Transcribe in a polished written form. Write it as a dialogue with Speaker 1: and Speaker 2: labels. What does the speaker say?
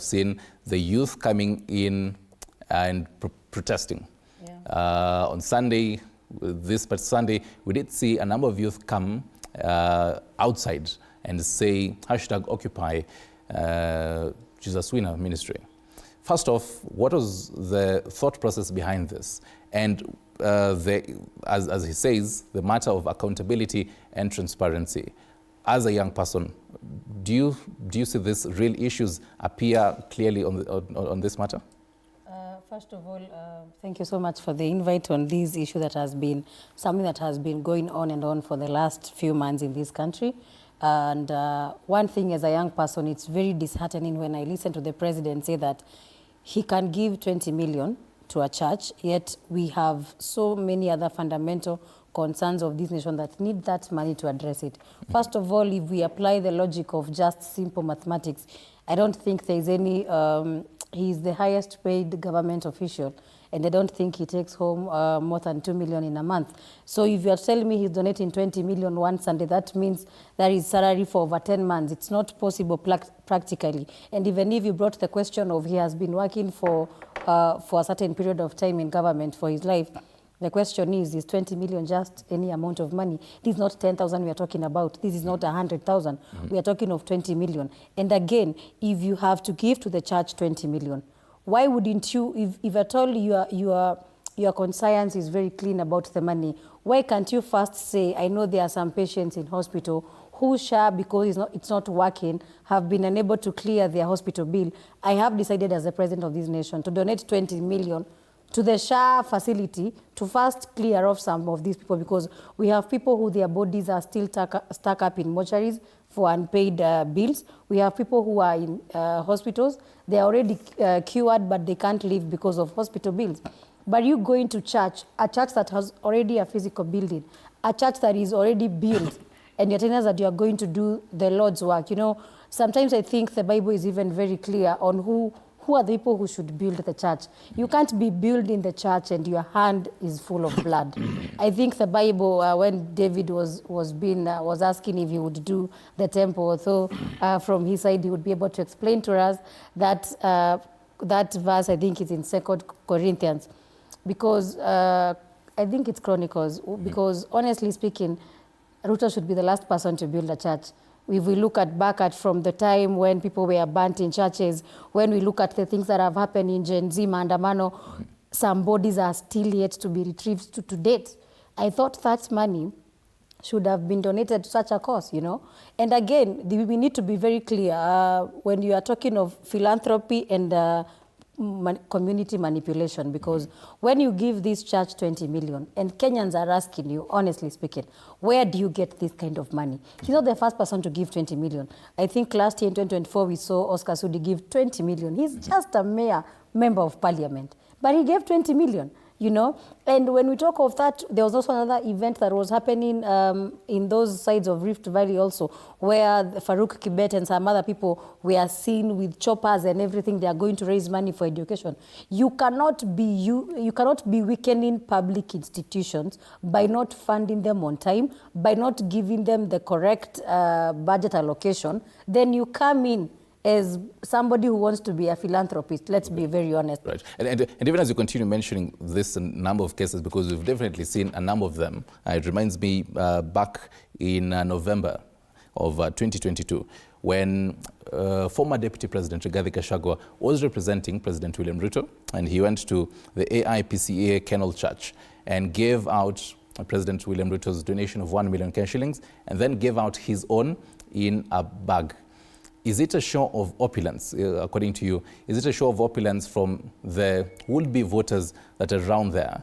Speaker 1: seen the youth coming in and protesting. Yeah. On Sunday, this Sunday, we did see a number of youth come outside and say #Occupy Jesus Winner Ministry. First off, what was the thought process behind this? And as he says, the matter of accountability and transparency. As a young person, do you see these real issues appear clearly on this matter?
Speaker 2: First of all, thank you so much for the invite on this issue that has been something that has been going on and on for the last few months in this country. And one thing as a young person, it's very disheartening when I listen to the president say that he can give 20 million to a church, yet we have so many other fundamental concerns of this nation that need that money to address it. First of all, if we apply the logic of just simple mathematics, I don't think there's any, he's the highest paid government official, and I don't think he takes home more than 2 million in a month. So if you're telling me he's donating 20 million one Sunday, that means that is salary for over 10 months. It's not possible practically. And even if you brought the question of he has been working for a certain period of time in government for his life, the question is 20 million just any amount of money? This is not 10,000 we are talking about. This is not 100,000. We are talking of 20 million. And again, if you have to give to the church 20 million, why wouldn't you, if at all your conscience is very clean about the money, why can't you first say, I know there are some patients in hospital who shall, because it's not working, have been unable to clear their hospital bill. I have decided as the president of this nation to donate 20 million to the SHA facility to first clear off some of these people, because we have people who their bodies are still stuck up in mortuaries for unpaid bills. We have people who are in hospitals. They are already cured, but they can't leave because of hospital bills. But you go into church, a church that has already a physical building, a church that is already built, and you're telling us that you are going to do the Lord's work. You know, sometimes I think the Bible is even very clear on who are the people who should build the church. You can't be building the church and your hand is full of blood. I think the Bible, when David was asking if he would do the temple, so from his side he would be able to explain to us that that verse, I think it's in 2 Corinthians, because I think it's Chronicles, because honestly speaking, Ruto should be the last person to build a church. If we look back at from the time when people were burnt in churches, when we look at the things that have happened in Gen Z, Maandamano, some bodies are still yet to be retrieved to date. I thought that money should have been donated to such a cause, you know. And again, we need to be very clear when you are talking of philanthropy and community manipulation, because when you give this church 20 million and Kenyans are asking you, honestly speaking, where do you get this kind of money? He's not the first person to give 20 million. I think last year in 2024, we saw Oscar Sudi give 20 million. He's just a member of parliament, but he gave 20 million. You know, and when we talk of that, there was also another event that was happening in those sides of Rift Valley also, where Farouk Kibet and some other people were seen with choppers and everything. They are going to raise money for education. You cannot be weakening public institutions by not funding them on time, by not giving them the correct budget allocation. Then you come in as somebody who wants to be a philanthropist. Let's be very honest.
Speaker 1: Right. And even as you continue mentioning this number of cases, because we've definitely seen a number of them, it reminds me back in November of 2022, when former Deputy President Njeri Kahiga was representing President William Ruto, and he went to the AIPCA Kennel Church and gave out President William Ruto's donation of 1 million shillings, and then gave out his own in a bag. Is it a show of opulence, according to you? Is it a show of opulence from the would-be voters that are around there?